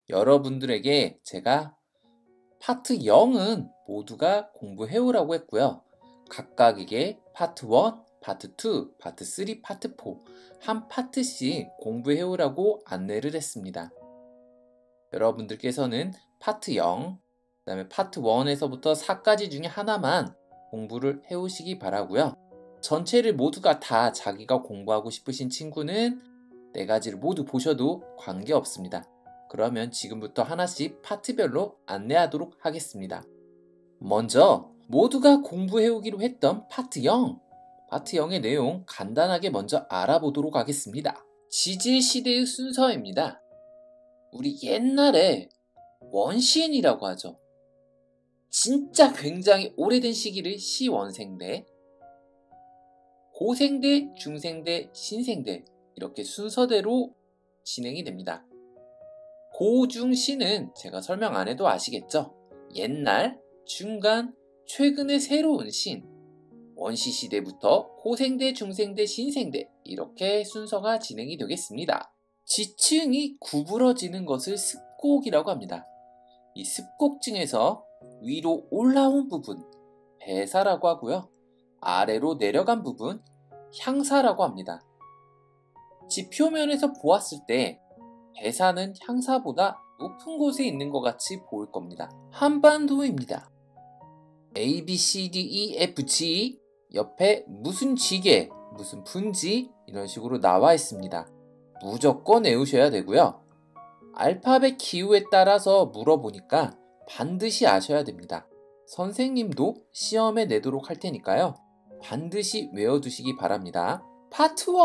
여러분들에게 제가 파트 0은 모두가 공부해오라고 했고요. 각각에게 파트 1, 파트 2, 파트 3, 파트 4 한 파트씩 공부해오라고 안내를 했습니다. 여러분들께서는 파트 0, 그 다음에 파트 1에서부터 4까지 중에 하나만 공부를 해오시기 바라고요. 전체를 모두가 다 자기가 공부하고 싶으신 친구는 4가지를 모두 보셔도 관계없습니다. 그러면 지금부터 하나씩 파트별로 안내하도록 하겠습니다. 먼저 모두가 공부해오기로 했던 파트 0, 파트 0의 내용 간단하게 먼저 알아보도록 하겠습니다. 지질시대의 순서입니다. 우리 옛날에 원시인이라고 하죠. 진짜 굉장히 오래된 시기를 시원생대, 고생대, 중생대, 신생대 이렇게 순서대로 진행이 됩니다. 고중시는 제가 설명 안 해도 아시겠죠? 옛날, 중간, 최근의 새로운 신, 원시시대부터 고생대, 중생대, 신생대 이렇게 순서가 진행이 되겠습니다. 지층이 구부러지는 것을 습곡이라고 합니다. 이 습곡층에서 위로 올라온 부분, 배사라고 하고요. 아래로 내려간 부분, 향사라고 합니다. 지표면에서 보았을 때 배사는 향사보다 높은 곳에 있는 것 같이 보일 겁니다. 한반도입니다. A, B, C, D, E, F, G 옆에 무슨 지계, 무슨 분지 이런 식으로 나와 있습니다. 무조건 외우셔야 되고요. 알파벳 기호에 따라서 물어보니까 반드시 아셔야 됩니다. 선생님도 시험에 내도록 할 테니까요. 반드시 외워두시기 바랍니다. 파트 1.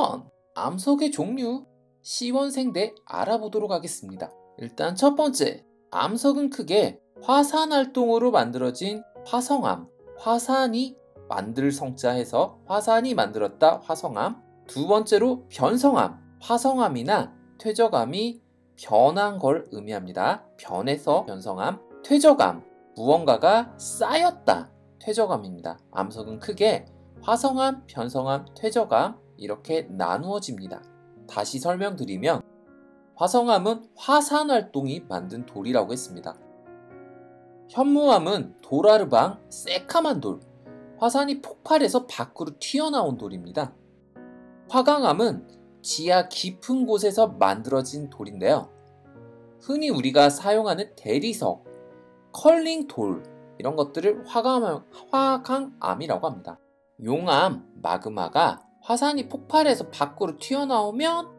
암석의 종류, 시원생대 알아보도록 하겠습니다. 일단 첫 번째, 암석은 크게 화산활동으로 만들어진 화성암, 화산이 만들 성자 해서 화산이 만들었다 화성암. 두 번째로 변성암, 화성암이나 퇴적암이 변한 걸 의미합니다. 변해서 변성암, 퇴적암, 무언가가 쌓였다 퇴적암입니다. 암석은 크게 화성암, 변성암, 퇴적암 이렇게 나누어집니다. 다시 설명드리면 화성암은 화산활동이 만든 돌이라고 했습니다. 현무암은 도라르방 새카만 돌, 화산이 폭발해서 밖으로 튀어나온 돌입니다. 화강암은 지하 깊은 곳에서 만들어진 돌인데요. 흔히 우리가 사용하는 대리석, 컬링 돌 이런 것들을 화강암이라고 합니다. 용암, 마그마가 화산이 폭발해서 밖으로 튀어나오면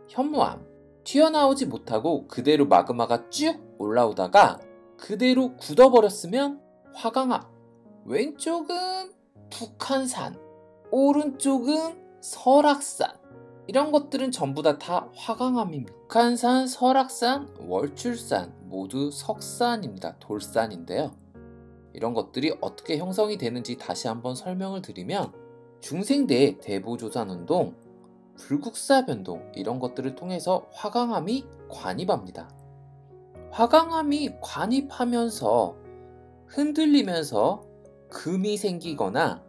현무암, 튀어나오지 못하고 그대로 마그마가 쭉 올라오다가 그대로 굳어버렸으면 화강암. 왼쪽은 북한산, 오른쪽은 설악산 이런 것들은 전부 다 화강암입니다. 북한산, 설악산, 월출산 모두 석산입니다. 돌산인데요. 이런 것들이 어떻게 형성이 되는지 다시 한번 설명을 드리면 중생대 대보조산운동, 불국사 변동 이런 것들을 통해서 화강암이 관입합니다. 화강암이 관입하면서 흔들리면서 금이 생기거나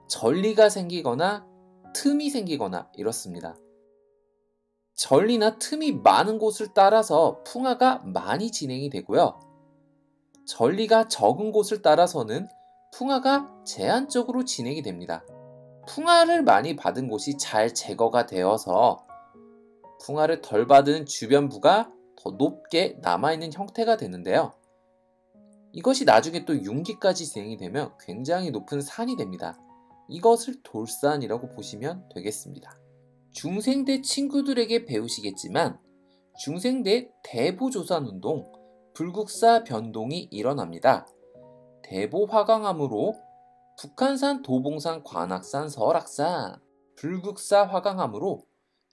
전리가 생기거나 틈이 생기거나 이렇습니다. 전리나 틈이 많은 곳을 따라서 풍화가 많이 진행이 되고요. 전리가 적은 곳을 따라서는 풍화가 제한적으로 진행이 됩니다. 풍화를 많이 받은 곳이 잘 제거가 되어서 풍화를 덜 받은 주변부가 더 높게 남아있는 형태가 되는데요. 이것이 나중에 또 융기까지 진행이 되면 굉장히 높은 산이 됩니다. 이것을 돌산이라고 보시면 되겠습니다. 중생대 친구들에게 배우시겠지만 중생대 대보조산운동, 불국사 변동이 일어납니다. 대보화강암으로 북한산, 도봉산, 관악산, 설악산, 불국사 화강암으로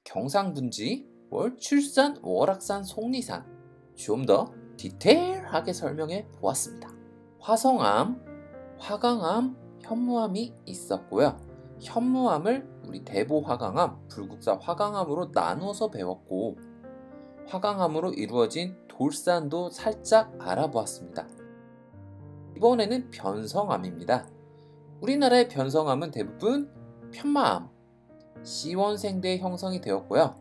경상분지, 월출산, 월악산, 속리산 좀 더 디테일하게 설명해 보았습니다. 화성암, 화강암, 현무암이 있었고요. 현무암을 우리 대보화강암, 불국사 화강암으로 나누어서 배웠고 화강암으로 이루어진 돌산도 살짝 알아보았습니다. 이번에는 변성암입니다. 우리나라의 변성암은 대부분 편마암, 시원생대에 형성이 되었고요.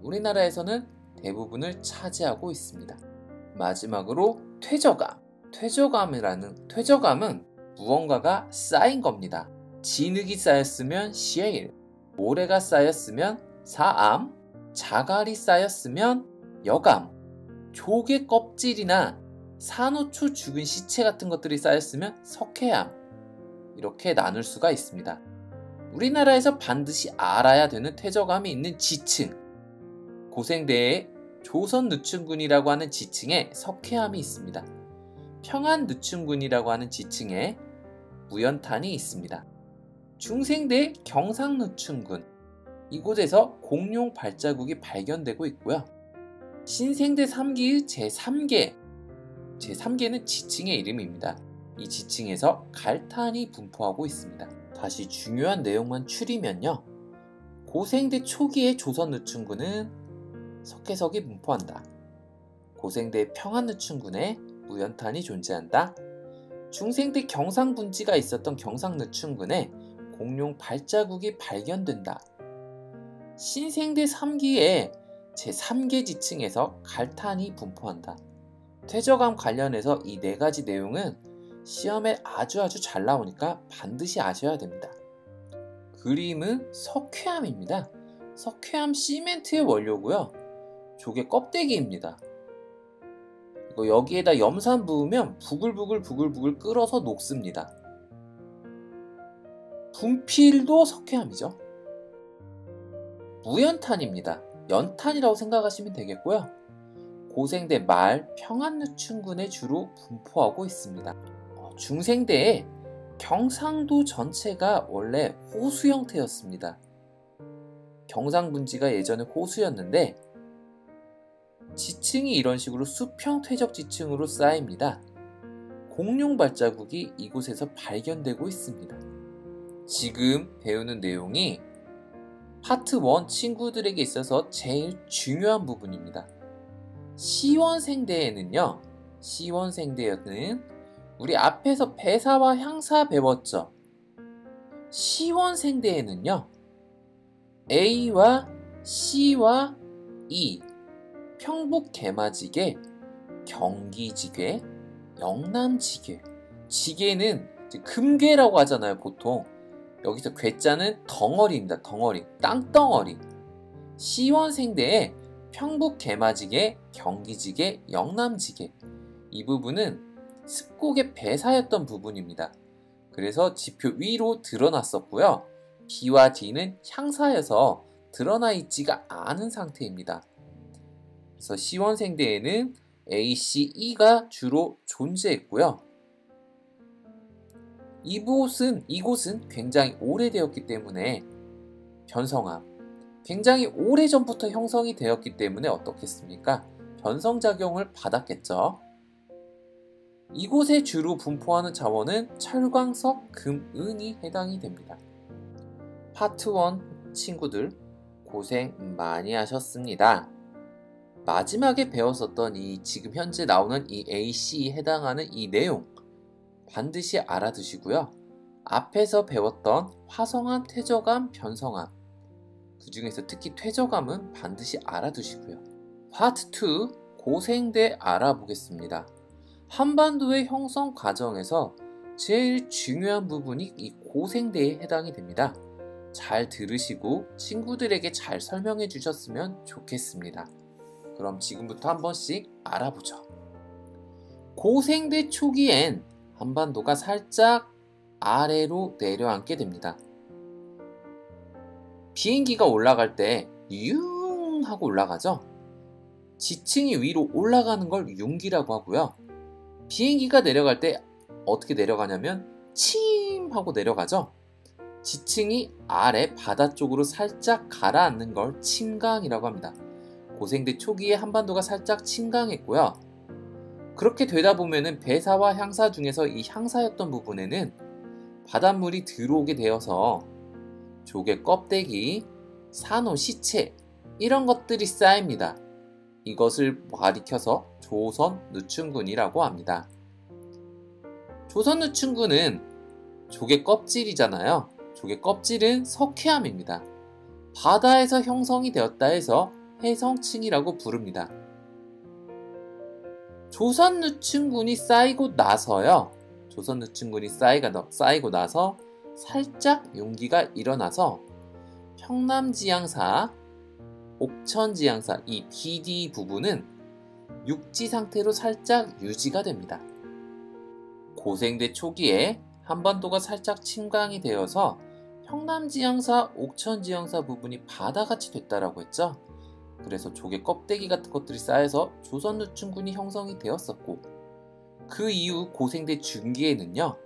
우리나라에서는 대부분을 차지하고 있습니다. 마지막으로 퇴저감은 무언가가 쌓인 겁니다. 진흙이 쌓였으면 셰일, 모래가 쌓였으면 사암, 자갈이 쌓였으면 여감, 조개 껍질이나 산호초 죽은 시체 같은 것들이 쌓였으면 석회암, 이렇게 나눌 수가 있습니다. 우리나라에서 반드시 알아야 되는 퇴저감이 있는 지층, 고생대에 조선누춘군이라고 하는 지층에 석회암이 있습니다. 평안누춘군이라고 하는 지층에 무연탄이 있습니다. 중생대 경상누춘군, 이곳에서 공룡 발자국이 발견되고 있고요. 신생대 3기의 제3계는 지층의 이름입니다. 이 지층에서 갈탄이 분포하고 있습니다. 다시 중요한 내용만 추리면요. 고생대 초기의 조선누춘군은 석회석이 분포한다. 고생대 평안누춘군에 무연탄이 존재한다. 중생대 경상분지가 있었던 경상누춘군에 공룡 발자국이 발견된다. 신생대 3기의 제3계 지층에서 갈탄이 분포한다. 퇴저감 관련해서 이 4가지 내용은 시험에 아주 잘 나오니까 반드시 아셔야 됩니다. 그림은 석회암입니다. 석회암 시멘트의 원료고요. 조개 껍데기입니다. 이거 여기에다 염산 부으면 부글부글 끓어서 녹습니다. 분필도 석회암이죠. 무연탄입니다. 연탄이라고 생각하시면 되겠고요. 고생대 말 평안누춘군에 주로 분포하고 있습니다. 중생대에 경상도 전체가 원래 호수 형태였습니다. 경상분지가 예전에 호수였는데 지층이 이런 식으로 수평 퇴적 지층으로 쌓입니다. 공룡 발자국이 이곳에서 발견되고 있습니다. 지금 배우는 내용이 파트 1 친구들에게 있어서 제일 중요한 부분입니다. 시원생대에는 우리 앞에서 배사와 향사 배웠죠. 시원생대에는요, A와 C와 E, 평북개마지개, 경기지개, 영남지개. 지개는 금괴라고 하잖아요, 보통. 여기서 괴자는 덩어리입니다. 덩어리, 땅덩어리. 시원생대에 평북개마지개, 경기지개, 영남지개. 이 부분은 습곡의 배사였던 부분입니다. 그래서 지표 위로 드러났었고요. B와 D는 향사여서 드러나 있지가 않은 상태입니다. 그래서 시원생대에는 A, C, E가 주로 존재했고요. 이곳은 굉장히 오래되었기 때문에 변성암, 굉장히 오래전부터 형성이 되었기 때문에 어떻겠습니까? 변성작용을 받았겠죠. 이곳에 주로 분포하는 자원은 철광석, 금, 은이 해당이 됩니다. 파트 1 친구들 고생 많이 하셨습니다. 마지막에 배웠었던 지금 현재 나오는 이 AC에 해당하는 이 내용 반드시 알아두시고요. 앞에서 배웠던 화성암, 퇴저감, 변성암, 그 중에서 특히 퇴저감은 반드시 알아두시고요. 파트 2 고생대 알아보겠습니다. 한반도의 형성 과정에서 제일 중요한 부분이 이 고생대에 해당이 됩니다. 잘 들으시고 친구들에게 잘 설명해 주셨으면 좋겠습니다. 그럼 지금부터 한 번씩 알아보죠. 고생대 초기엔 한반도가 살짝 아래로 내려앉게 됩니다. 비행기가 올라갈 때 융 하고 올라가죠. 지층이 위로 올라가는 걸 융기라고 하고요. 비행기가 내려갈 때 어떻게 내려가냐면 침 하고 내려가죠. 지층이 아래 바다 쪽으로 살짝 가라앉는 걸 침강이라고 합니다. 고생대 초기에 한반도가 살짝 침강했고요. 그렇게 되다 보면은 배사와 향사 중에서 이 향사였던 부분에는 바닷물이 들어오게 되어서 조개 껍데기, 산호 시체 이런 것들이 쌓입니다. 이것을 가리켜서 조선누춘군이라고 합니다. 조선누춘군은 조개 껍질이잖아요. 조개 껍질은 석회암입니다. 바다에서 형성이 되었다 해서 해성층이라고 부릅니다. 조선누춘군이 쌓이고 나서요. 조선누춘군이 쌓이고 나서 살짝 용기가 일어나서 평남지향사, 옥천지향사 이 BD 부분은 육지 상태로 살짝 유지가 됩니다. 고생대 초기에 한반도가 살짝 침강이 되어서 평남지향사, 옥천지향사 부분이 바다같이 됐다라고 했죠. 그래서 조개 껍데기 같은 것들이 쌓여서 조선누춘군이 형성이 되었었고, 그 이후 고생대 중기에는요,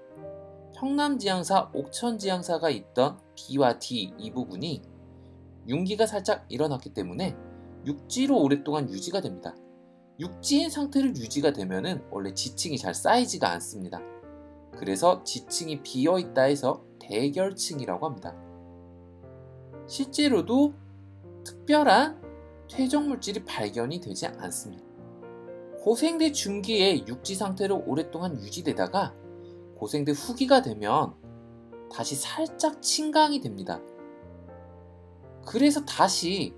평남지향사, 옥천지향사가 있던 B와 D 이 부분이 융기가 살짝 일어났기 때문에 육지로 오랫동안 유지가 됩니다. 육지인 상태를 유지가 되면은 원래 지층이 잘 쌓이지가 않습니다. 그래서 지층이 비어있다 해서 대결층이라고 합니다. 실제로도 특별한 퇴적 물질이 발견이 되지 않습니다. 고생대 중기에 육지 상태로 오랫동안 유지되다가 고생대 후기가 되면 다시 살짝 침강이 됩니다. 그래서 다시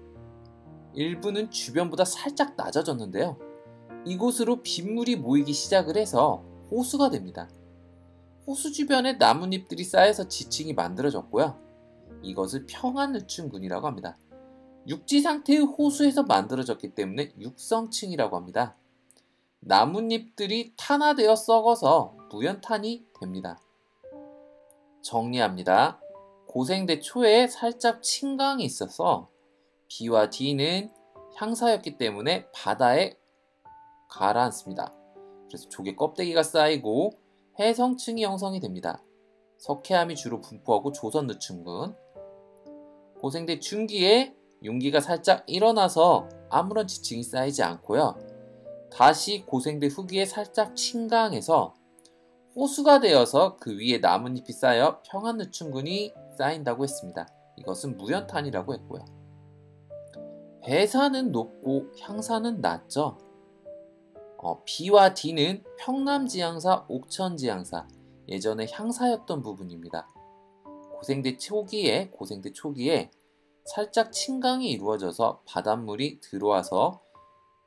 일부는 주변보다 살짝 낮아졌는데요. 이곳으로 빗물이 모이기 시작을 해서 호수가 됩니다. 호수 주변에 나뭇잎들이 쌓여서 지층이 만들어졌고요. 이것을 평안누춘군이라고 합니다. 육지 상태의 호수에서 만들어졌기 때문에 육성층이라고 합니다. 나뭇잎들이 탄화되어 썩어서 무연탄이 됩니다. 정리합니다. 고생대 초에 살짝 침강이 있어서 B와 D는 향사였기 때문에 바다에 가라앉습니다. 그래서 조개 껍데기가 쌓이고 해성층이 형성이 됩니다. 석회암이 주로 분포하고 조선누춘군. 고생대 중기에 융기가 살짝 일어나서 아무런 지층이 쌓이지 않고요. 다시 고생대 후기에 살짝 침강해서 호수가 되어서 그 위에 나뭇잎이 쌓여 평안누춘군이 쌓인다고 했습니다. 이것은 무연탄이라고 했고요. 배사는 높고 향사는 낮죠. B와 D는 평남지향사, 옥천지향사, 예전에 향사였던 부분입니다. 고생대 초기에 살짝 침강이 이루어져서 바닷물이 들어와서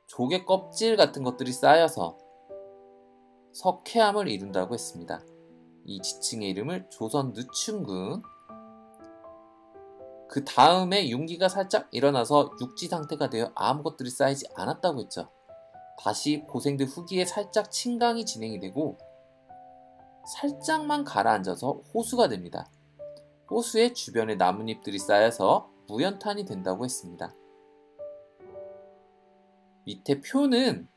조개 껍질 같은 것들이 쌓여서 석회암을 이룬다고 했습니다. 이 지층의 이름을 조선누춘군. 그 다음에 융기가 살짝 일어나서 육지 상태가 되어 아무것들이 쌓이지 않았다고 했죠. 다시 고생대 후기에 살짝 침강이 진행이 되고 살짝만 가라앉아서 호수가 됩니다. 호수의 주변에 나뭇잎들이 쌓여서 무연탄이 된다고 했습니다. 밑에 표는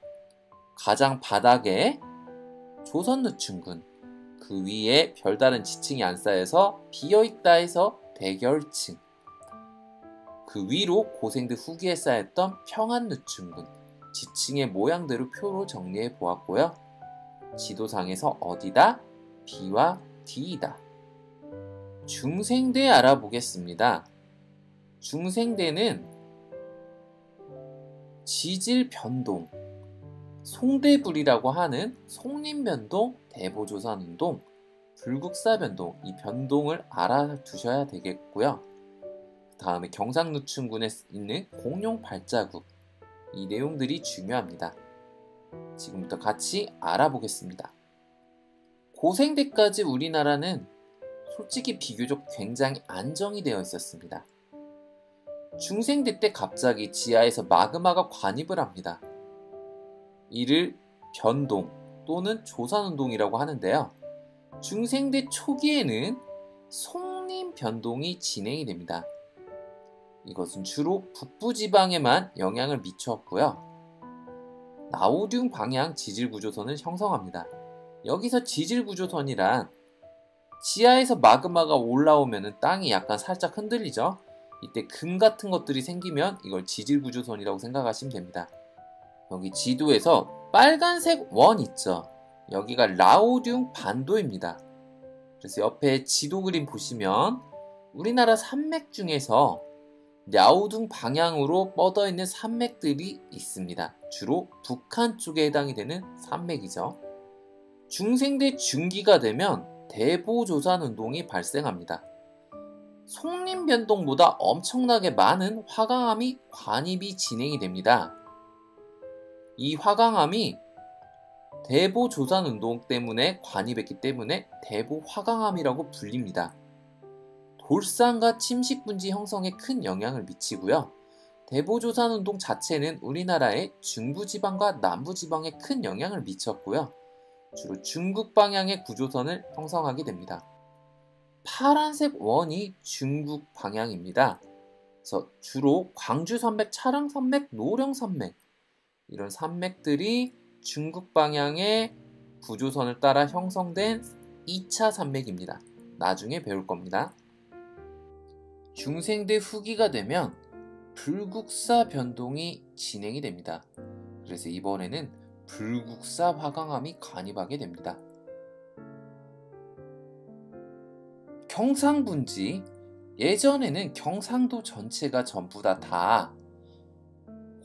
가장 바닥에 조선누춘군, 그 위에 별다른 지층이 안 쌓여서 비어있다 해서 대결층, 그 위로 고생대 후기에 쌓였던 평안누춘군, 지층의 모양대로 표로 정리해 보았고요. 지도상에서 어디다? B와 D이다. 중생대 알아보겠습니다. 중생대는 지질 변동, 송대불이라고 하는 송림변동, 대보조산운동, 불국사변동, 이 변동을 알아두셔야 되겠고요. 그 다음에 경상누춘군에 있는 공룡 발자국, 이 내용들이 중요합니다. 지금부터 같이 알아보겠습니다. 고생대까지 우리나라는 솔직히 비교적 굉장히 안정이 되어 있었습니다. 중생대 때 갑자기 지하에서 마그마가 관입을 합니다. 이를 변동 또는 조산운동이라고 하는데요. 중생대 초기에는 송림변동이 진행이 됩니다. 이것은 주로 북부지방에만 영향을 미쳤고요. 나우듐 방향 지질구조선을 형성합니다. 여기서 지질구조선이란 지하에서 마그마가 올라오면 땅이 약간 살짝 흔들리죠. 이때 금 같은 것들이 생기면 이걸 지질구조선이라고 생각하시면 됩니다. 여기 지도에서 빨간색 원 있죠. 여기가 라오듐 반도입니다. 그래서 옆에 지도 그림 보시면 우리나라 산맥 중에서 랴오둥 방향으로 뻗어 있는 산맥들이 있습니다. 주로 북한 쪽에 해당이 되는 산맥이죠. 중생대 중기가 되면 대보조산운동이 발생합니다. 송림변동보다 엄청나게 많은 화강암이 관입이 진행이 됩니다. 이 화강암이 대보조산운동 때문에 관입했기 때문에 대보화강암이라고 불립니다. 돌산과 침식분지 형성에 큰 영향을 미치고요. 대보조산운동 자체는 우리나라의 중부지방과 남부지방에 큰 영향을 미쳤고요. 주로 중국 방향의 구조선을 형성하게 됩니다. 파란색 원이 중국 방향입니다. 그래서 주로 광주산맥, 차량산맥, 노령산맥 이런 산맥들이 중국 방향의 구조선을 따라 형성된 2차 산맥입니다. 나중에 배울 겁니다. 중생대 후기가 되면 불국사 변동이 진행이 됩니다. 그래서 이번에는 불국사 화강암이 관입하게 됩니다. 경상분지, 예전에는 경상도 전체가 전부 다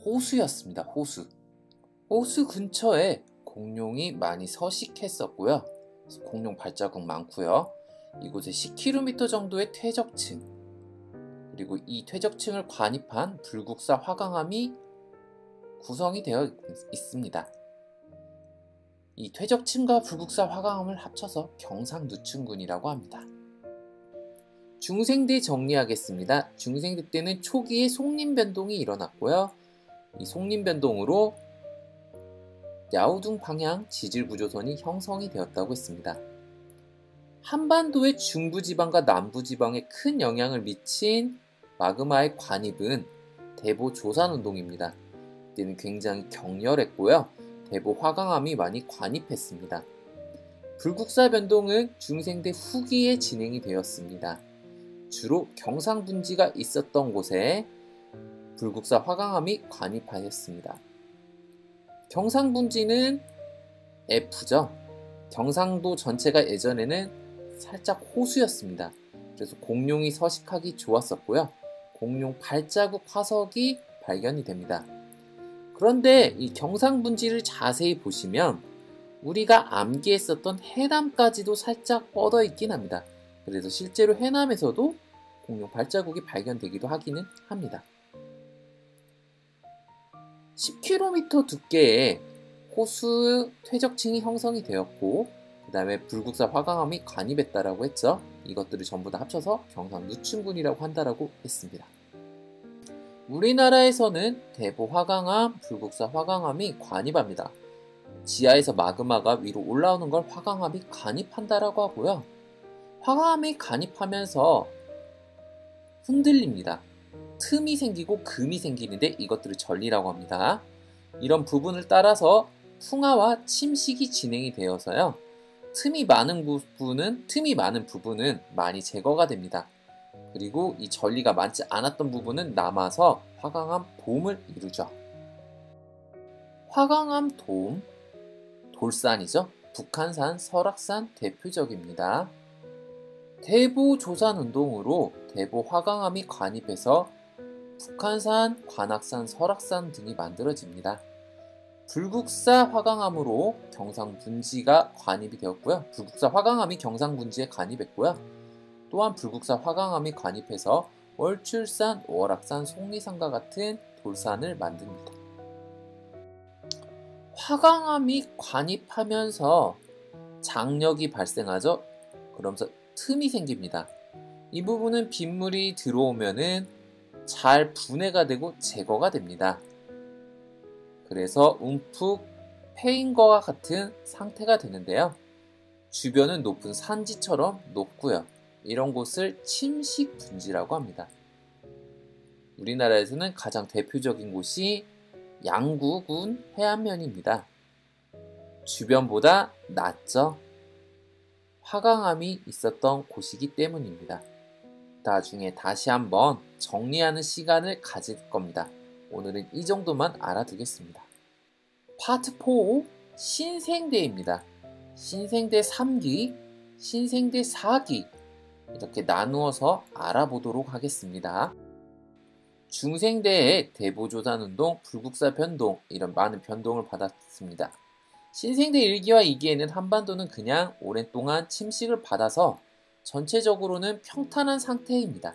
호수였습니다. 호수 근처에 공룡이 많이 서식했었고요. 공룡 발자국 많고요. 이곳에 10km 정도의 퇴적층, 그리고 이 퇴적층을 관입한 불국사 화강암이 구성이 되어 있습니다. 이 퇴적층과 불국사 화강암을 합쳐서 경상누춘군이라고 합니다. 중생대 정리하겠습니다. 중생대 때는 초기에 속림변동이 일어났고요. 이 속림변동으로 야우둥 방향 지질구조선이 형성이 되었다고 했습니다. 한반도의 중부지방과 남부지방에 큰 영향을 미친 마그마의 관입은 대보조산운동입니다. 이때는 굉장히 격렬했고요. 대보화강암이 많이 관입했습니다. 불국사 변동은 중생대 후기에 진행이 되었습니다. 주로 경상분지가 있었던 곳에 불국사 화강암이 관입하였습니다. 경상분지는 F죠. 경상도 전체가 예전에는 살짝 호수였습니다. 그래서 공룡이 서식하기 좋았었고요. 공룡 발자국 화석이 발견이 됩니다. 그런데 이 경상분지를 자세히 보시면 우리가 암기했었던 해남까지도 살짝 뻗어 있긴 합니다. 그래서 실제로 해남에서도 공룡 발자국이 발견되기도 하기는 합니다. 10km 두께의 호수 퇴적층이 형성이 되었고, 그 다음에 불국사 화강암이 관입했다라고 했죠. 이것들을 전부 다 합쳐서 경상누춘군이라고 한다라고 했습니다. 우리나라에서는 대보화강암, 불국사 화강암이 관입합니다. 지하에서 마그마가 위로 올라오는 걸 화강암이 관입한다라고 하고요. 화강암이 관입하면서 흔들립니다. 틈이 생기고 금이 생기는데 이것들을 전리라고 합니다. 이런 부분을 따라서 풍화와 침식이 진행이 되어서요. 틈이 많은 부분은 많이 제거가 됩니다. 그리고 이 전리가 많지 않았던 부분은 남아서 화강암 돔을 이루죠. 화강암 돔, 돌산이죠. 북한산, 설악산 대표적입니다. 대보조산운동으로 대보화강암이 관입해서 북한산, 관악산, 설악산 등이 만들어집니다. 불국사 화강암으로 경상분지가 관입이 되었고요. 불국사 화강암이 경상분지에 관입했고요. 또한 불국사 화강암이 관입해서 월출산, 월악산, 속리산과 같은 돌산을 만듭니다. 화강암이 관입하면서 장력이 발생하죠. 그러면서 틈이 생깁니다. 이 부분은 빗물이 들어오면은 잘 분해가 되고 제거가 됩니다. 그래서 움푹 패인 것과 같은 상태가 되는데요. 주변은 높은 산지처럼 높고요. 이런 곳을 침식분지라고 합니다. 우리나라에서는 가장 대표적인 곳이 양구군 해안면입니다. 주변보다 낮죠. 화강암이 있었던 곳이기 때문입니다. 나중에 다시 한번 정리하는 시간을 가질 겁니다. 오늘은 이 정도만 알아두겠습니다. 파트 4 신생대입니다. 신생대 3기, 신생대 4기 이렇게 나누어서 알아보도록 하겠습니다. 중생대의 대보조산운동, 불국사 변동 이런 많은 변동을 받았습니다. 신생대 1기와 2기에는 한반도는 그냥 오랜 동안 침식을 받아서 전체적으로는 평탄한 상태입니다.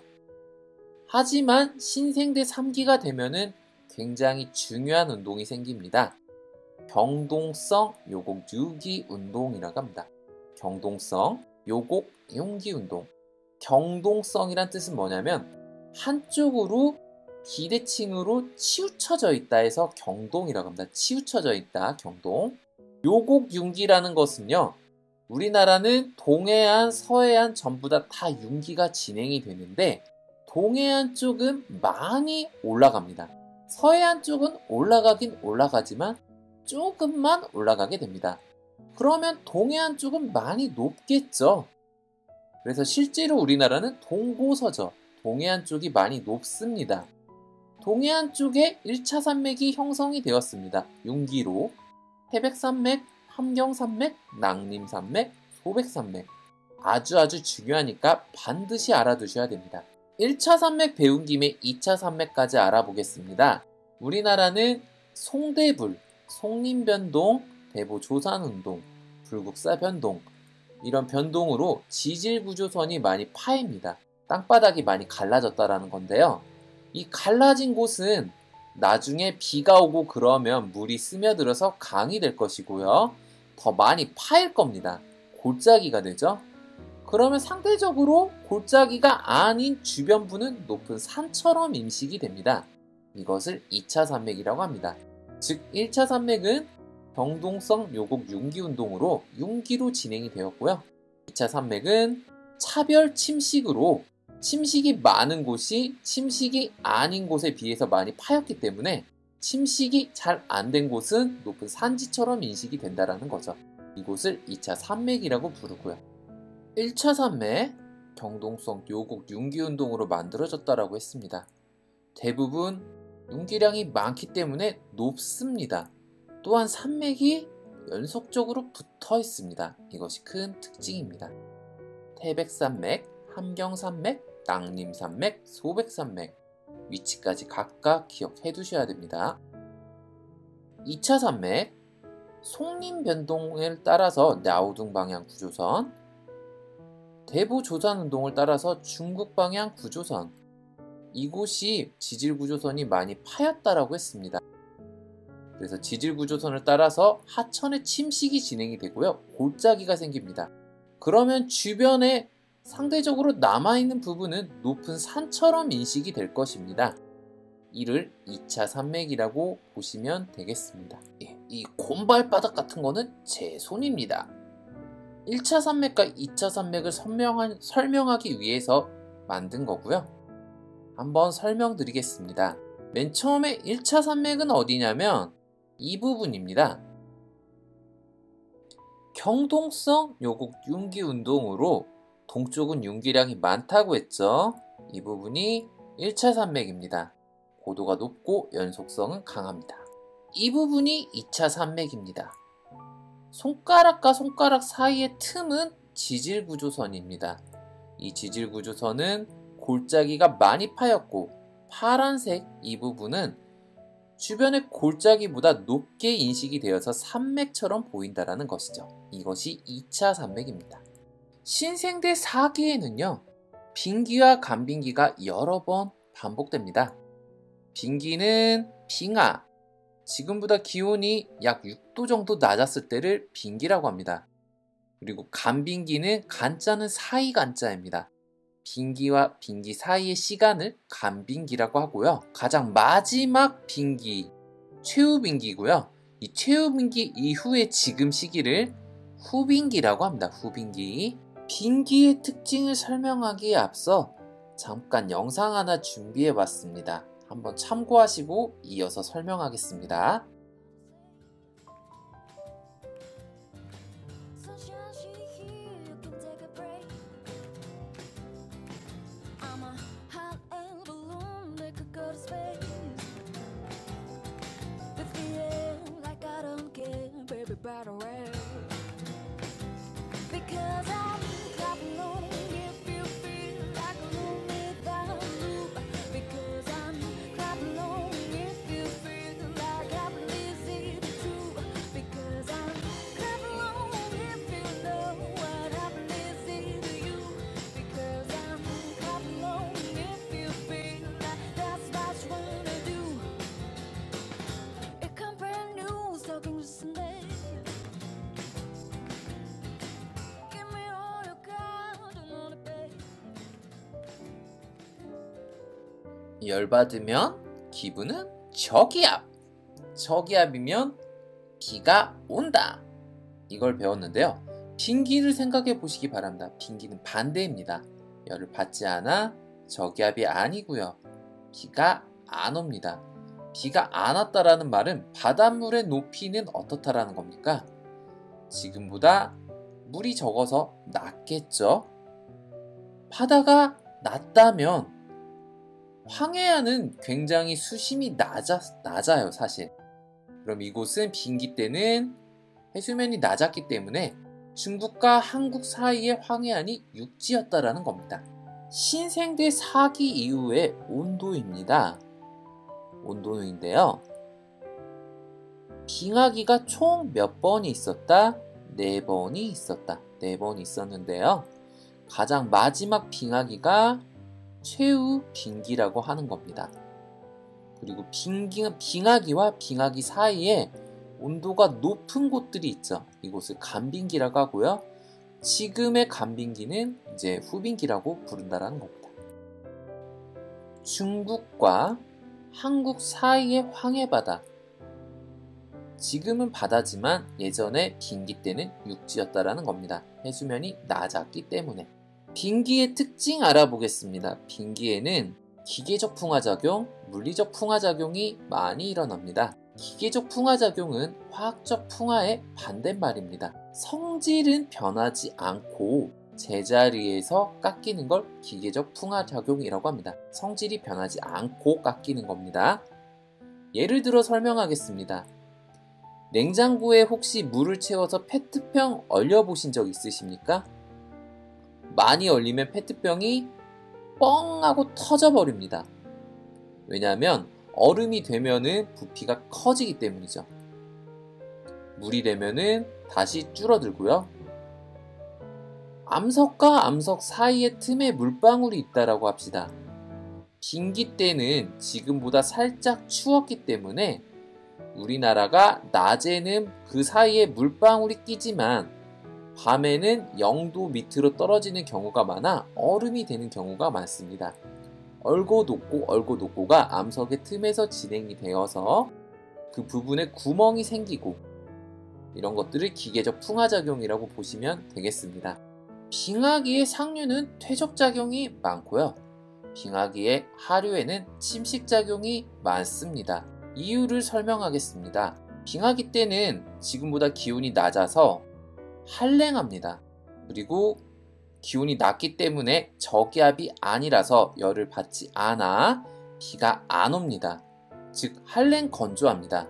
하지만 신생대 3기가 되면은 굉장히 중요한 운동이 생깁니다. 경동성 요곡 유기 운동이라고 합니다. 경동성 요곡 용기 운동. 경동성이란 뜻은 뭐냐면 한쪽으로 기대칭으로 치우쳐져 있다 해서 경동이라고 합니다. 치우쳐져 있다, 경동. 요곡 윤기라는 것은요, 우리나라는 동해안, 서해안 전부 다 윤기가 진행이 되는데 동해안 쪽은 많이 올라갑니다. 서해안 쪽은 올라가긴 올라가지만 조금만 올라가게 됩니다. 그러면 동해안 쪽은 많이 높겠죠. 그래서 실제로 우리나라는 동고서저, 동해안 쪽이 많이 높습니다. 동해안 쪽에 1차 산맥이 형성이 되었습니다. 윤기로 태백산맥, 함경산맥, 낭림산맥, 소백산맥. 아주 중요하니까 반드시 알아두셔야 됩니다. 1차 산맥 배운 김에 2차 산맥까지 알아보겠습니다. 우리나라는 송대불, 송림변동, 대보조산운동, 불국사 변동, 이런 변동으로 지질구조선이 많이 파입니다. 땅바닥이 많이 갈라졌다라는 건데요. 이 갈라진 곳은 나중에 비가 오고 그러면 물이 스며들어서 강이 될 것이고요. 더 많이 파일 겁니다. 골짜기가 되죠. 그러면 상대적으로 골짜기가 아닌 주변부는 높은 산처럼 인식이 됩니다. 이것을 2차 산맥이라고 합니다. 즉 1차 산맥은 경동성 요곡 윤기운동으로 윤기로 진행이 되었고요. 2차 산맥은 차별 침식으로 침식이 많은 곳이 침식이 아닌 곳에 비해서 많이 파였기 때문에 침식이 잘 안 된 곳은 높은 산지처럼 인식이 된다는 거죠. 이곳을 2차 산맥이라고 부르고요. 1차 산맥, 경동성 요곡 윤기운동으로 만들어졌다라고 했습니다. 대부분 윤기량이 많기 때문에 높습니다. 또한 산맥이 연속적으로 붙어 있습니다. 이것이 큰 특징입니다. 태백산맥, 함경산맥, 낭림산맥, 소백산맥 위치까지 각각 기억해 두셔야 됩니다. 2차 산맥, 송림변동을 따라서 랴오둥 방향 구조선, 대보조산운동을 따라서 중국 방향 구조선, 이곳이 지질구조선이 많이 파였다라고 했습니다. 그래서 지질구조선을 따라서 하천의 침식이 진행이 되고요. 골짜기가 생깁니다. 그러면 주변에 상대적으로 남아있는 부분은 높은 산처럼 인식이 될 것입니다. 이를 2차 산맥이라고 보시면 되겠습니다. 이 곰발바닥 같은 거는 제 손입니다. 1차 산맥과 2차 산맥을 설명하기 위해서 만든 거고요. 한번 설명드리겠습니다. 맨 처음에 1차 산맥은 어디냐면 이 부분입니다. 경동성 요곡 윤기운동으로 동쪽은 윤기량이 많다고 했죠. 이 부분이 1차 산맥입니다. 고도가 높고 연속성은 강합니다. 이 부분이 2차 산맥입니다. 손가락과 손가락 사이의 틈은 지질구조선입니다. 이 지질구조선은 골짜기가 많이 파였고 파란색 이 부분은 주변의 골짜기보다 높게 인식이 되어서 산맥처럼 보인다는 것이죠. 이것이 2차 산맥입니다. 신생대 4기에는요. 빙기와 간빙기가 여러 번 반복됩니다. 빙기는 빙하, 지금보다 기온이 약 6도 정도 낮았을 때를 빙기라고 합니다. 그리고 간빙기는 간자는 사이 간자입니다. 빙기와 빙기 사이의 시간을 간빙기라고 하고요. 가장 마지막 빙기, 최후빙기고요. 이 최후빙기 이후의 지금 시기를 후빙기라고 합니다. 후빙기. 빙기의 특징을 설명하기에 앞서 잠깐 영상 하나 준비해 봤습니다. 한번 참고하시고 이어서 설명하겠습니다. 열받으면 기분은 저기압. 저기압이면 비가 온다. 이걸 배웠는데요. 빙기를 생각해 보시기 바랍니다. 빙기는 반대입니다. 열을 받지 않아 저기압이 아니고요. 비가 안 옵니다. 비가 안 왔다라는 말은 바닷물의 높이는 어떻다라는 겁니까? 지금보다 물이 적어서 낮겠죠? 바다가 낮다면 황해안은 굉장히 수심이 낮아요, 사실. 그럼 이곳은 빙기 때는 해수면이 낮았기 때문에 중국과 한국 사이의 황해안이 육지였다라는 겁니다. 신생대 4기 이후의 온도입니다. 온도인데요. 빙하기가 총 몇 번이 있었다? 4번이 있었다. 4번이 있었는데요. 가장 마지막 빙하기가 최후 빙기라고 하는 겁니다. 그리고 빙하기와 빙하기 사이에 온도가 높은 곳들이 있죠. 이곳을 간빙기라고 하고요. 지금의 간빙기는 이제 후빙기라고 부른다라는 겁니다. 중국과 한국 사이의 황해바다. 지금은 바다지만 예전에 빙기 때는 육지였다라는 겁니다. 해수면이 낮았기 때문에. 빙기의 특징 알아보겠습니다. 빙기에는 기계적 풍화작용, 물리적 풍화작용이 많이 일어납니다. 기계적 풍화작용은 화학적 풍화의 반대말입니다. 성질은 변하지 않고 제자리에서 깎이는 걸 기계적 풍화작용이라고 합니다. 성질이 변하지 않고 깎이는 겁니다. 예를 들어 설명하겠습니다. 냉장고에 혹시 물을 채워서 페트병 얼려보신 적 있으십니까? 많이 얼리면 페트병이 뻥 하고 터져버립니다. 왜냐하면 얼음이 되면은 부피가 커지기 때문이죠. 물이 되면은 다시 줄어들고요. 암석과 암석 사이의 틈에 물방울이 있다라고 합시다. 빙기 때는 지금보다 살짝 추웠기 때문에 우리나라가 낮에는 그 사이에 물방울이 끼지만 밤에는 0도 밑으로 떨어지는 경우가 많아 얼음이 되는 경우가 많습니다. 얼고독고가 암석의 틈에서 진행이 되어서 그 부분에 구멍이 생기고 이런 것들을 기계적 풍화작용이라고 보시면 되겠습니다. 빙하기의 상류는 퇴적작용이 많고요. 빙하기의 하류에는 침식작용이 많습니다. 이유를 설명하겠습니다. 빙하기 때는 지금보다 기온이 낮아서 한랭합니다. 그리고 기온이 낮기 때문에 저기압이 아니라서 열을 받지 않아 비가 안 옵니다. 즉 한랭 건조합니다.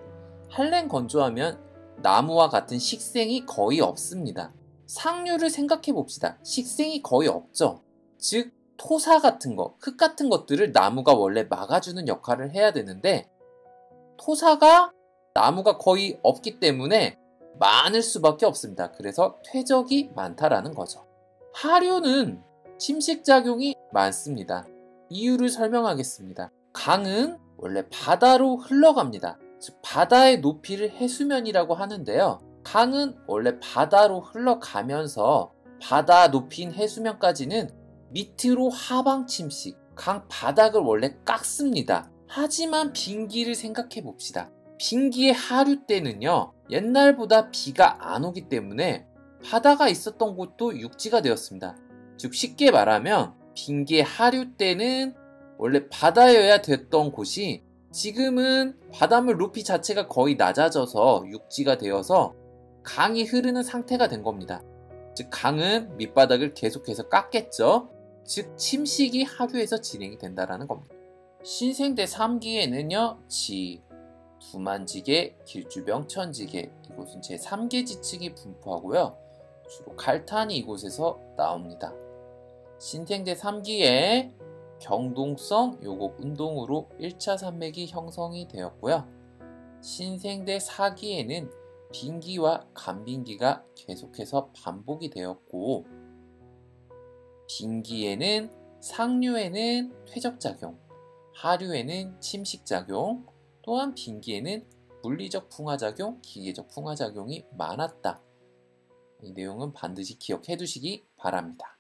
한랭 건조하면 나무와 같은 식생이 거의 없습니다. 상류를 생각해 봅시다. 식생이 거의 없죠. 즉 토사 같은 거, 흙 같은 것들을 나무가 원래 막아주는 역할을 해야 되는데 토사가 나무가 거의 없기 때문에 많을 수밖에 없습니다. 그래서 퇴적이 많다라는 거죠. 하류는 침식작용이 많습니다. 이유를 설명하겠습니다. 강은 원래 바다로 흘러갑니다. 즉 바다의 높이를 해수면이라고 하는데요. 강은 원래 바다로 흘러가면서 바다 높이인 해수면까지는 밑으로 하방 침식, 강 바닥을 원래 깎습니다. 하지만 빙기를 생각해 봅시다. 빙기의 하류 때는요, 옛날보다 비가 안 오기 때문에 바다가 있었던 곳도 육지가 되었습니다. 즉 쉽게 말하면 빙기의 하류 때는 원래 바다여야 됐던 곳이 지금은 바닷물 높이 자체가 거의 낮아져서 육지가 되어서 강이 흐르는 상태가 된 겁니다. 즉 강은 밑바닥을 계속해서 깎겠죠. 즉 침식이 하류에서 진행이 된다는 겁니다. 신생대 3기에는요, 두만지계, 길주병, 천지계 이곳은 제3계 지층이 분포하고요. 주로 갈탄이 이곳에서 나옵니다. 신생대 3기에 경동성 요곡 운동으로 1차 산맥이 형성이 되었고요. 신생대 4기에는 빙기와 간빙기가 계속해서 반복이 되었고 빙기에는 상류에는 퇴적작용, 하류에는 침식작용, 또한 빙기에는 물리적 풍화작용, 기계적 풍화작용이 많았다. 이 내용은 반드시 기억해 두시기 바랍니다.